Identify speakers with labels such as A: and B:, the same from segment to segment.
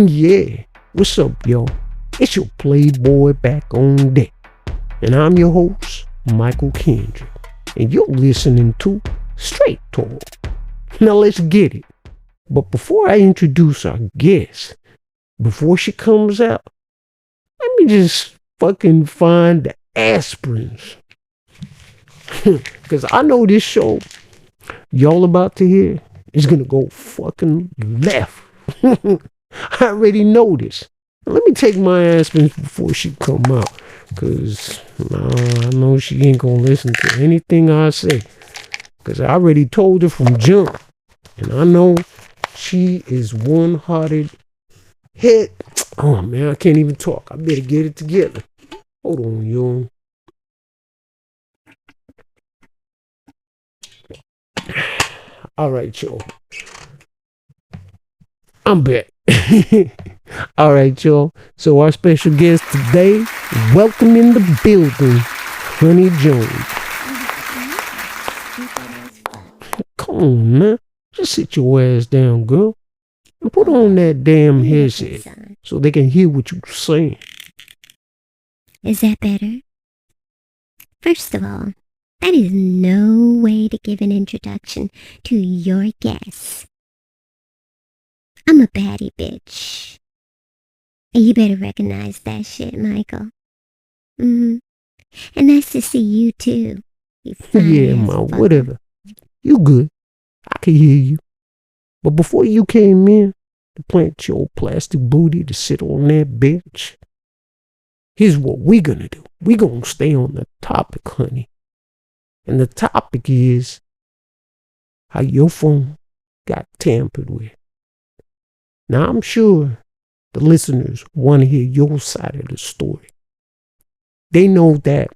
A: Yeah, what's up, yo? It's your Playboy back on deck. And I'm your host, Michael Kendrick. And you're listening to Straight Talk. Now let's get it. But before I introduce our guest, before she comes out, let me just fucking find the aspirins. Because I know this show y'all about to hear is going to go fucking left. I already know this. Let me take my aspirins before she come out. Because I know she ain't going to listen to anything I say. Because I already told her from jump. And I know she is one-hearted head. Oh, man, I can't even talk. I better get it together. Hold on, yo. All right, yo. I'm back. All right, y'all. So our special guest today, welcome in the building, Honey Jones. Come on, man. Just sit your ass down, girl. And put on that damn headset so they can hear what you're saying.
B: Is that better? First of all, that is no way to give an introduction to your guest. I'm a baddie bitch. And you better recognize that shit, Michael. And nice to see you too. You
A: Yeah, ma, whatever. You good. I can hear you. But before you came in to plant your plastic booty to sit on that bench, here's what we're gonna do. We're gonna stay on the topic, honey. And the topic is how your phone got tampered with. Now, I'm sure the listeners want to hear your side of the story. They know that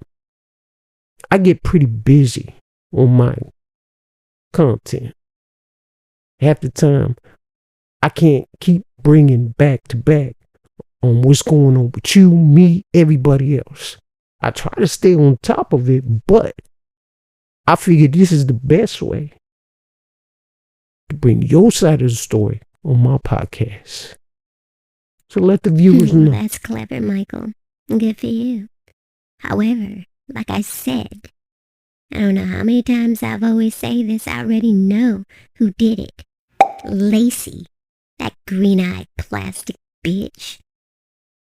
A: I get pretty busy on my content. Half the time, I can't keep bringing back to back on what's going on with you, me, everybody else. I try to stay on top of it, but I figure this is the best way to bring your side of the story on my podcast. So let the viewers know.
B: That's clever, Michael. Good for you. However, like I said, I don't know how many times I've always say this, I already know who did it. Lacey, that green-eyed plastic bitch.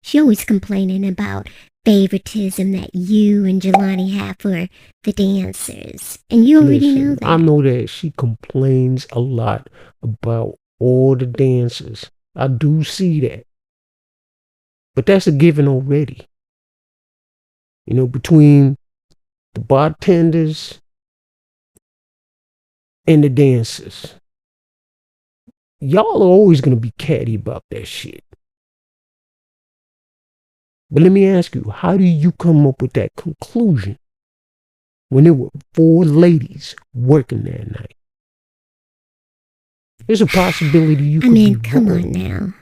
B: She always complaining about favoritism that you and Jelani have for the dancers. And you already know that.
A: I know that she complains a lot about all the dancers. I do see that. But that's a given already. You know, between the bartenders and the dancers. Y'all are always going to be catty about that shit. But let me ask you, how do you come up with that conclusion when there were 4 ladies working that night? There's a possibility you could be
B: come
A: wrong.
B: on now.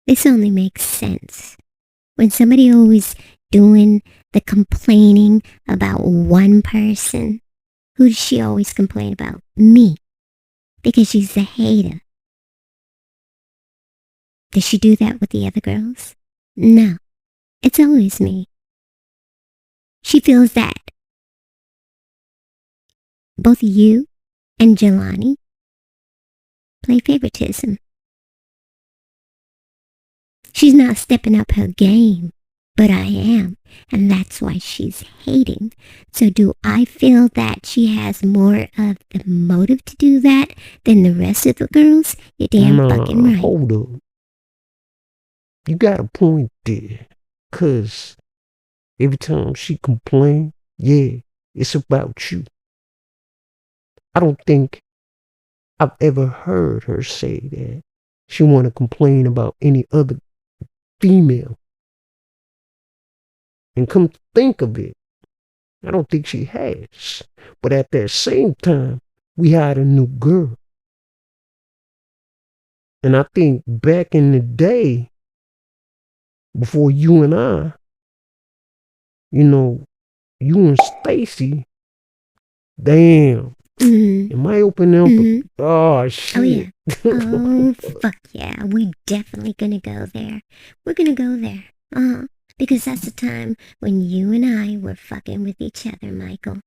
B: This only makes sense. When somebody always doing the complaining about one person, who does she always complain about? Me. Because she's a hater. Does she do that with the other girls? No. It's always me. She feels that both you and Jelani play favoritism. She's not stepping up her game, but I am, and that's why she's hating. So do I feel that she has more of the motive to do that than the rest of the girls? You're damn fucking right.
A: Hold up. You got a point there. Because every time she complains, yeah, it's about you. I don't think I've ever heard her say that she want to complain about any other female. And come to think of it, I don't think she has. But at that same time, we had a new girl. And I think back in the day, before you and I, you know, you and Stacy, damn, Am I opening up? Oh, shit.
B: Oh, yeah. Oh, fuck yeah. We definitely gonna go there. We're gonna go there. Because that's the time when you and I were fucking with each other, Michael.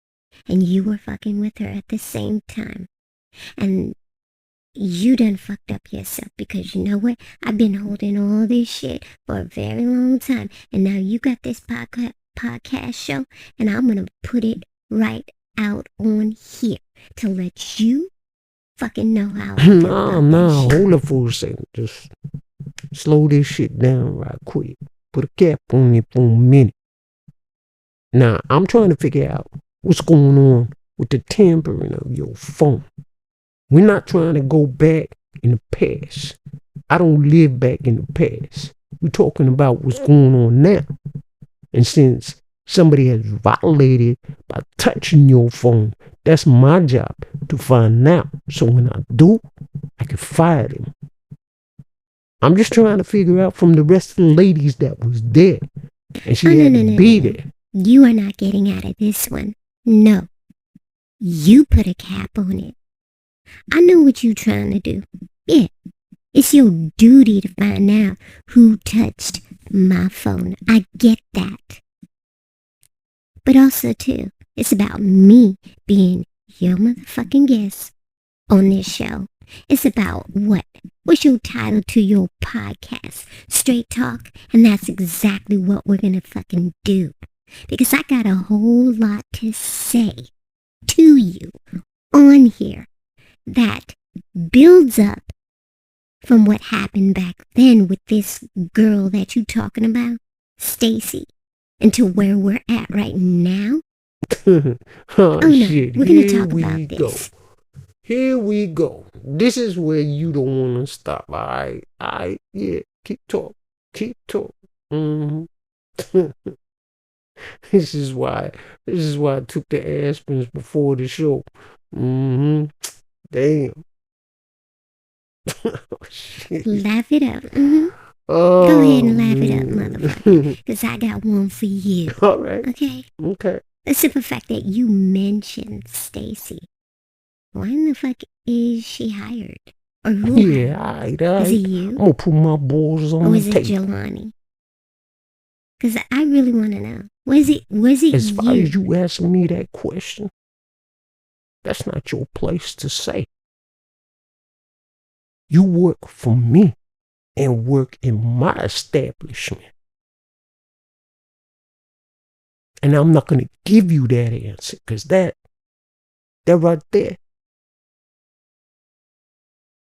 B: And you were fucking with her at the same time. And you done fucked up yourself because you know what? I've been holding all this shit for a very long time. And now you got this podcast show. And I'm gonna put it right out on here to let you fucking know how I feel about that shit.
A: Hold up for a second. Just slow this shit down right quick. Put a cap on it for a minute. Now, I'm trying to figure out what's going on with the tampering of your phone. We're not trying to go back in the past. I don't live back in the past. We're talking about what's going on now. And since somebody has violated by touching your phone, that's my job to find out. So when I do, I can fire them. I'm just trying to figure out from the rest of the ladies that was there. And she had to be there.
B: You are not getting out of this one. No. You put a cap on it. I know what you're trying to do. Yeah. It's your duty to find out who touched my phone. I get that. But also, too, it's about me being your motherfucking guest on this show. It's about what? What's your title to your podcast? Straight Talk? And that's exactly what we're gonna fucking do. Because I got a whole lot to say to you on here that builds up from what happened back then with this girl that you talking about, Stacy, and to where we're at right now.
A: Oh no, shit.
B: We're gonna talk about this.
A: Here we go. This is where you don't want to stop. All right, yeah. Keep talk. This is why I took the aspirins before the show. Damn. Oh, shit.
B: Laugh it up. Oh, go ahead and laugh it up, motherfucker. Because I got one for you.
A: All right.
B: Okay?
A: Okay.
B: The simple fact that you mentioned Stacy. Why in the fuck is she hired? Or who hired?
A: All right.
B: Is it you?
A: I'm going to put my balls on
B: or
A: the table.
B: Or was it Jelani? Because I really want to know. Was it
A: as
B: you?
A: Far as you asking me that question, that's not your place to say. You work for me and work in my establishment. And I'm not going to give you that answer because that right there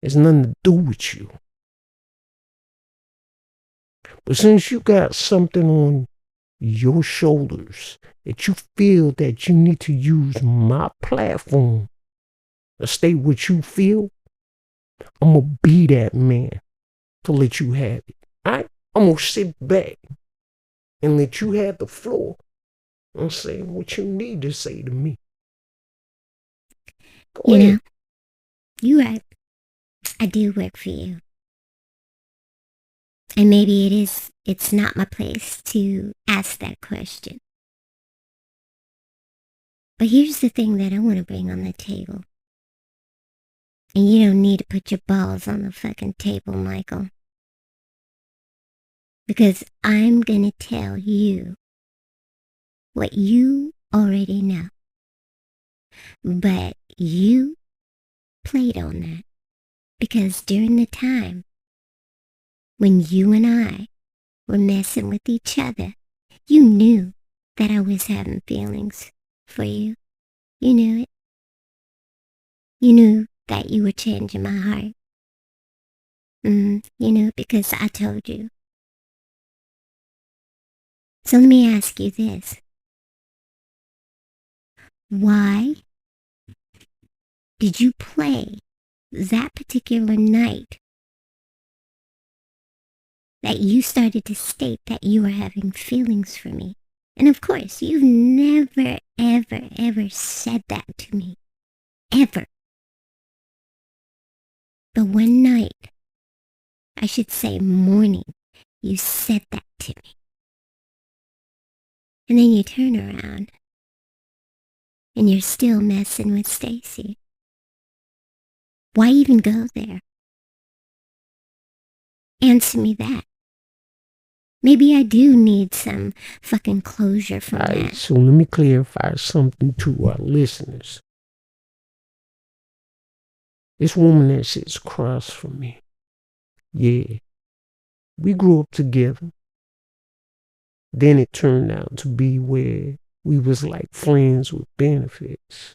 A: has nothing to do with you. But since you got something on your shoulders that you feel that you need to use my platform to state what you feel, I'm going to be that man to let you have it. All right? I'm going to sit back and let you have the floor and say what you need to say to me. Go ahead.
B: Know, you're right. I do work for you. And maybe it's not my place to ask that question. But here's the thing that I want to bring on the table. And you don't need to put your balls on the fucking table, Michael. Because I'm gonna tell you what you already know. But you played on that. Because during the time when you and I were messing with each other, you knew that I was having feelings for you. You knew it. You knew that you were changing my heart. You know, because I told you. So let me ask you this. Why did you play that particular night that you started to state that you were having feelings for me? And of course, you've never, ever, ever said that to me. Ever. But one night, I should say morning, you said that to me. And then you turn around and you're still messing with Stacy. Why even go there? Answer me that. Maybe I do need some fucking closure from that.
A: So let me clarify something to our listeners. This woman that sits across from me, yeah, we grew up together. Then it turned out to be where we was like friends with benefits.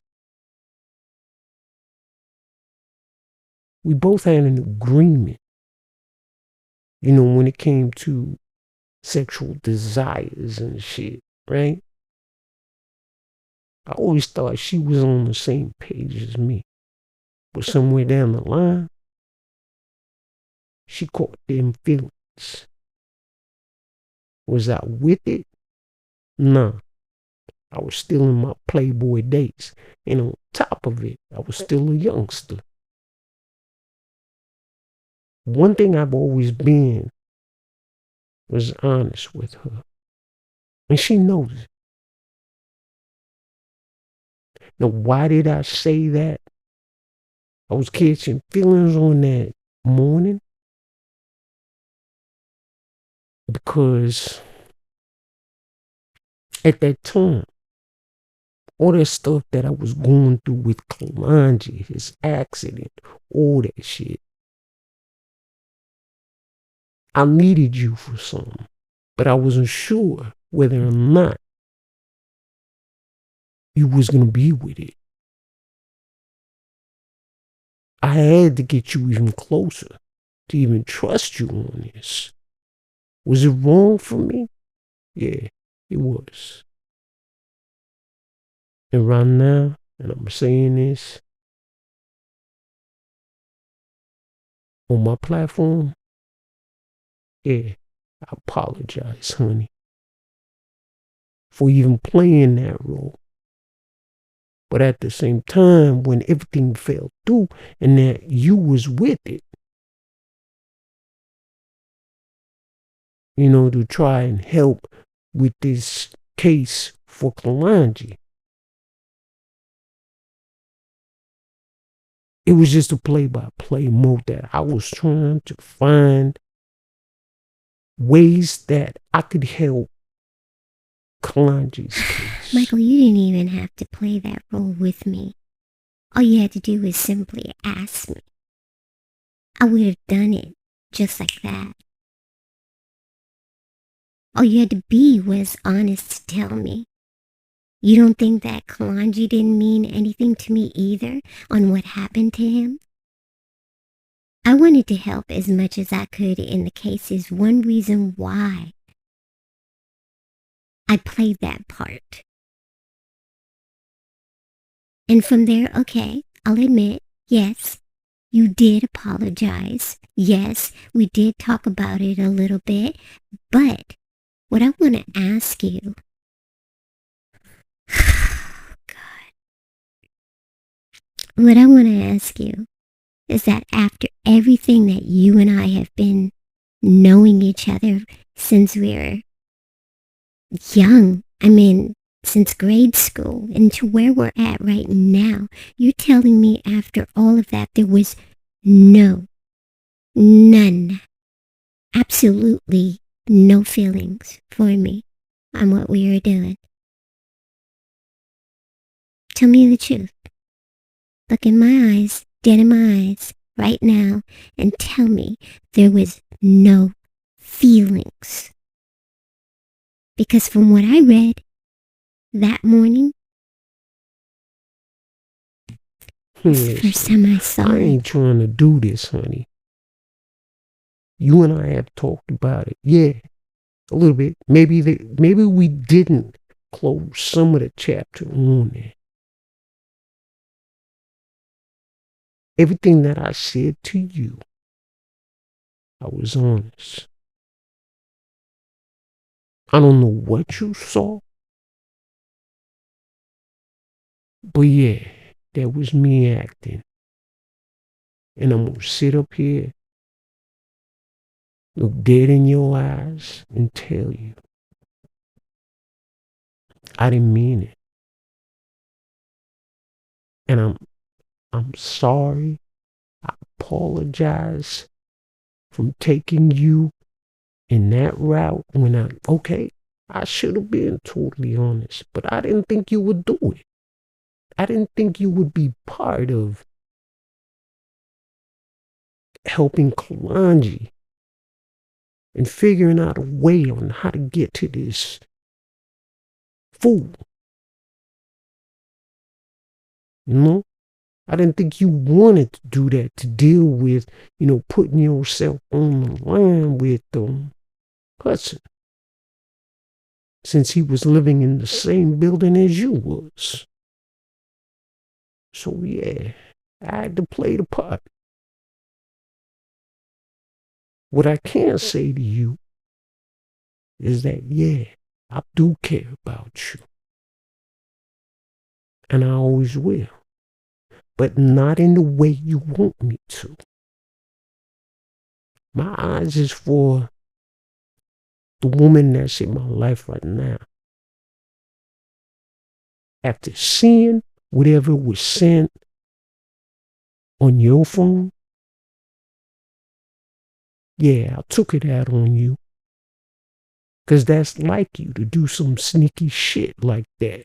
A: We both had an agreement, when it came to sexual desires and shit, right? I always thought she was on the same page as me. But somewhere down the line, she caught them feelings. Was I with it? Nah. I was still in my Playboy days. And on top of it, I was still a youngster. One thing I've always been was honest with her. And she knows it. Now, why did I say that? I was catching feelings on that morning because at that time, all that stuff that I was going through with Kalonji, his accident, all that shit, I needed you for something, but I wasn't sure whether or not you was going to be with it. I had to get you even closer to even trust you on this. Was it wrong for me? Yeah, it was. And right now, and I'm saying this on my platform, yeah, I apologize, honey, for even playing that role. But at the same time, when everything fell through and that you was with it, to try and help with this case for Kalonji, it was just a play-by-play mode that I was trying to find ways that I could help Kalonji's case.
B: Michael, you didn't even have to play that role with me. All you had to do was simply ask me. I would have done it just like that. All you had to be was honest to tell me. You don't think that Kalonji didn't mean anything to me either on what happened to him? I wanted to help as much as I could in the case is one reason why I played that part. And from there, okay, I'll admit, yes, you did apologize. Yes, we did talk about it a little bit. But what I want to ask you, God, what I want to ask you is that after everything that you and I have been knowing each other since we were young, since grade school and to where we're at right now, you're telling me after all of that there was none, absolutely no feelings for me on what we were doing. Tell me the truth. Look in my eyes, dead in my eyes, right now, and tell me there was no feelings. Because from what I read that morning, it's the first time I saw it.
A: I ain't trying to do this, honey. You and I have talked about it. Yeah, a little bit. Maybe we didn't close some of the chapter on it. Everything that I said to you, I was honest. I don't know what you saw, but yeah, that was me acting. And I'm gonna sit up here, look dead in your eyes, and tell you, I didn't mean it. And I'm sorry. I apologize from taking you in that route when I should have been totally honest, but I didn't think you would do it. I didn't think you would be part of helping Kalanji and figuring out a way on how to get to this fool. You know? I didn't think you wanted to do that, to deal with, putting yourself on the line with Hudson, since he was living in the same building as you was. So yeah, I had to play the part. What I can say to you is that, yeah, I do care about you. And I always will. But not in the way you want me to. My eyes is for the woman that's in my life right now. After seeing whatever was sent on your phone, yeah, I took it out on you. Because that's like you to do some sneaky shit like that.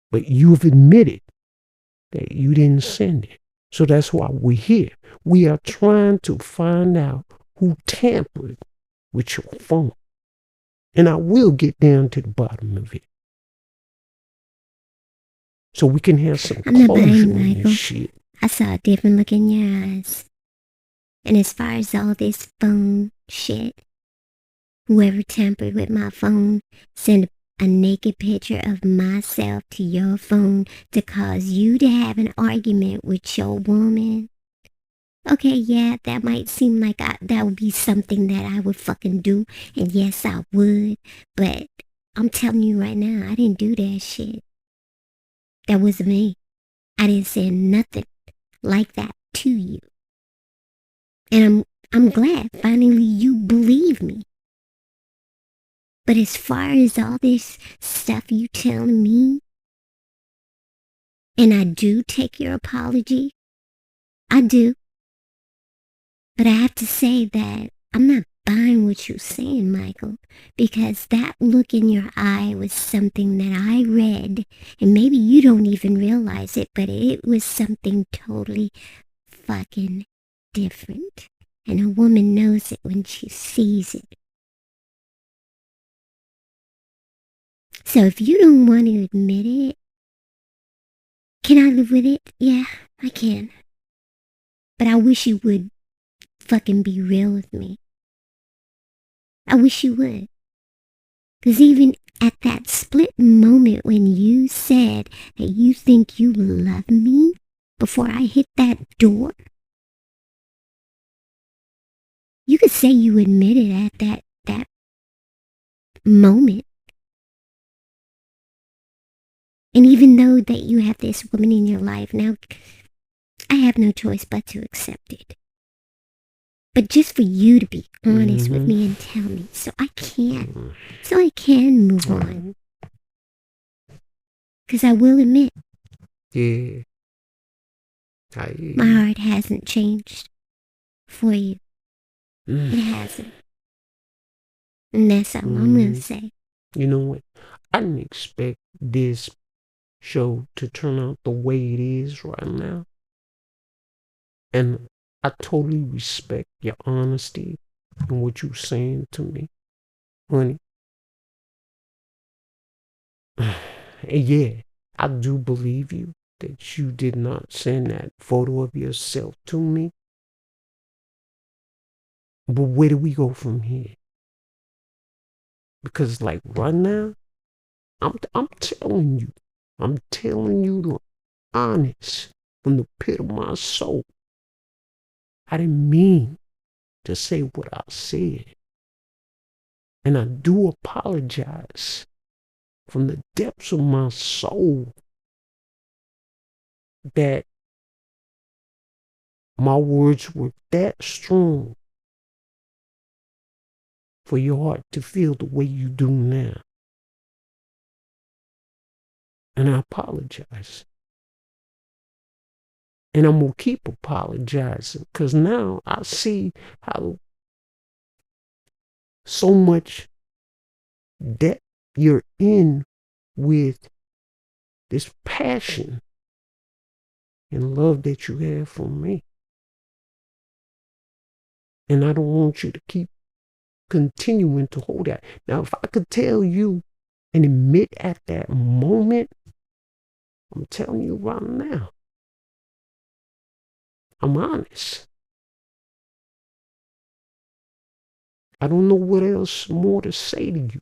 A: But you've admitted that you didn't send it. So that's why we're here. We are trying to find out who tampered with your phone. And I will get down to the bottom of it. So we can have some closure on this shit.
B: I saw a different look in your eyes. And as far as all this phone shit, whoever tampered with my phone sent a naked picture of myself to your phone to cause you to have an argument with your woman. Okay, yeah, that might seem like that would be something that I would fucking do. And yes, I would. But I'm telling you right now, I didn't do that shit. That wasn't me. I didn't say nothing like that to you. And I'm glad finally you believe me. But as far as all this stuff you telling me, and I do take your apology, I do. But I have to say that I'm not buying what you're saying, Michael, because that look in your eye was something that I read, and maybe you don't even realize it, but it was something totally fucking different. And a woman knows it when she sees it. So if you don't want to admit it, can I live with it? Yeah, I can. But I wish you would fucking be real with me. I wish you would. Because even at that split moment when you said that you think you love me before I hit that door, you could say you admitted at that moment. And even though that you have this woman in your life now, I have no choice but to accept it. But just for you to be honest with me and tell me, so I can move on. Because I will admit,
A: yeah,
B: my heart hasn't changed for you. It hasn't. And that's all I'm going to say.
A: You know what? I didn't expect this show to turn out the way it is right now. And I totally respect your honesty and what you're saying to me, honey. And yeah, I do believe you that you did not send that photo of yourself to me. But where do we go from here? Because like right now, I'm telling you the honest from the pit of my soul. I didn't mean to say what I said. And I do apologize from the depths of my soul that my words were that strong for your heart to feel the way you do now. And I apologize. And I'm going to keep apologizing because now I see how so much depth you're in with this passion and love that you have for me. And I don't want you to keep continuing to hold that. Now, if I could tell you and admit at that moment, I'm telling you right now, I'm honest. I don't know what else more to say to you.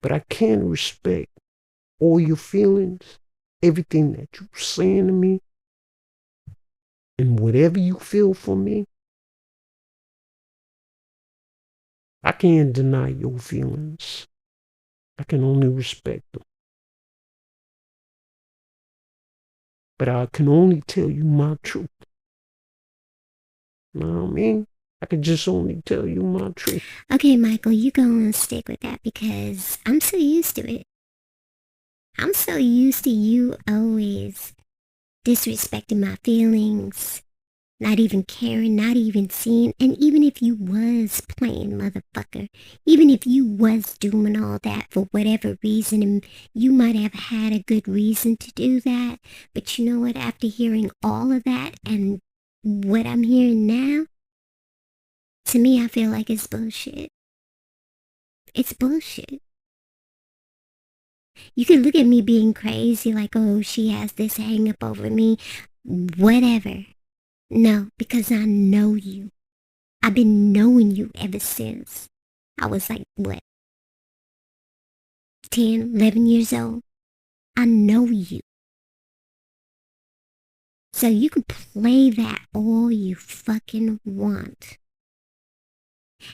A: But I can respect all your feelings, everything that you're saying to me, and whatever you feel for me. I can't deny your feelings. I can only respect them. But I can only tell you my truth. You know what I mean? I can just only tell you my truth.
B: Okay, Michael, you go and stick with that because I'm so used to it. I'm so used to you always disrespecting my feelings, not even caring, not even seeing. And even if you was playing, motherfucker, even if you was doing all that for whatever reason, and you might have had a good reason to do that, but you know what, after hearing all of that and what I'm hearing now, to me, I feel like it's bullshit. It's bullshit. You can look at me being crazy, like, oh, she has this hang up over me, whatever. No, because I know you. I've been knowing you ever since I was like, what, 10, 11 years old? I know you. So you can play that all you fucking want.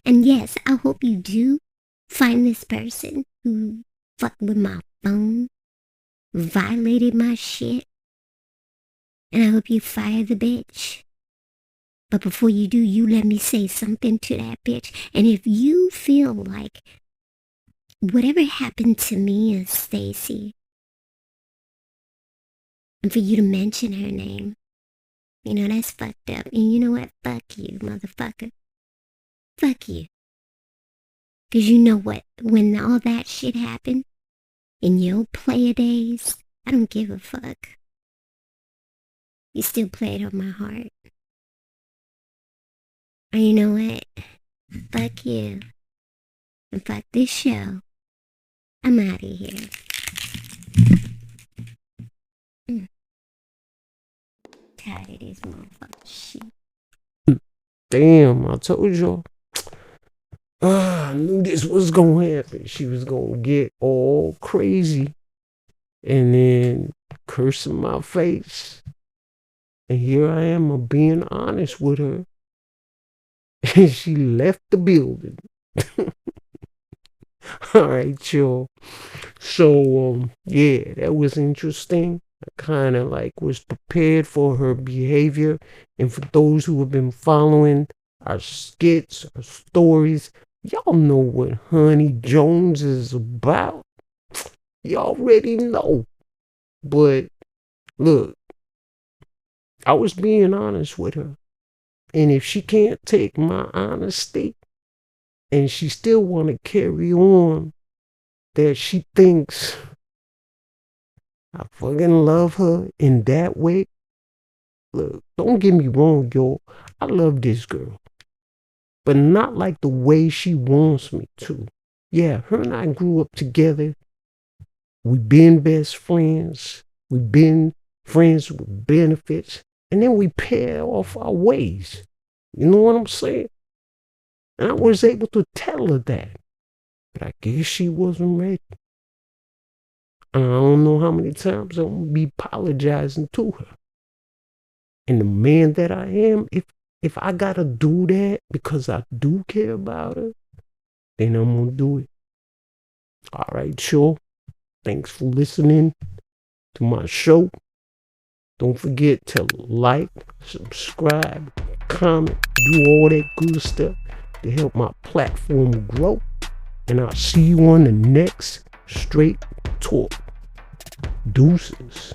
B: And yes, I hope you do find this person who fucked with my phone, violated my shit, and I hope you fire the bitch. But before you do, you let me say something to that bitch. And if you feel like whatever happened to me and Stacy, and for you to mention her name, you know, that's fucked up. And you know what? Fuck you, motherfucker. Fuck you. Because you know what? When all that shit happened, in your player days, I don't give a fuck. You still played on my heart. And you know what? Fuck you. And fuck this show. I'm out of here. Tired of this motherfucking shit.
A: Damn, I told y'all. I knew this was gonna happen. She was gonna get all crazy and then cursing my face. And here I am, I'm being honest with her. And she left the building. All right, y'all. So, yeah, that was interesting. I kind of like was prepared for her behavior. And for those who have been following our skits, our stories, y'all know what Honey Jones is about. Y'all already know. But look, I was being honest with her. And if she can't take my honesty and she still want to carry on that she thinks I fucking love her in that way, look, don't get me wrong, yo. I love this girl. But not like the way she wants me to. Yeah, her and I grew up together. We been best friends. We been friends with benefits. And then we pair off our ways. You know what I'm saying? And I was able to tell her that. But I guess she wasn't ready. I don't know how many times I'm going to be apologizing to her. And the man that I am, if I got to do that because I do care about her, then I'm going to do it. All right, sure. Thanks for listening to my show. Don't forget to like, subscribe, comment, do all that good stuff to help my platform grow. And I'll see you on the next Straight talk. Deuces.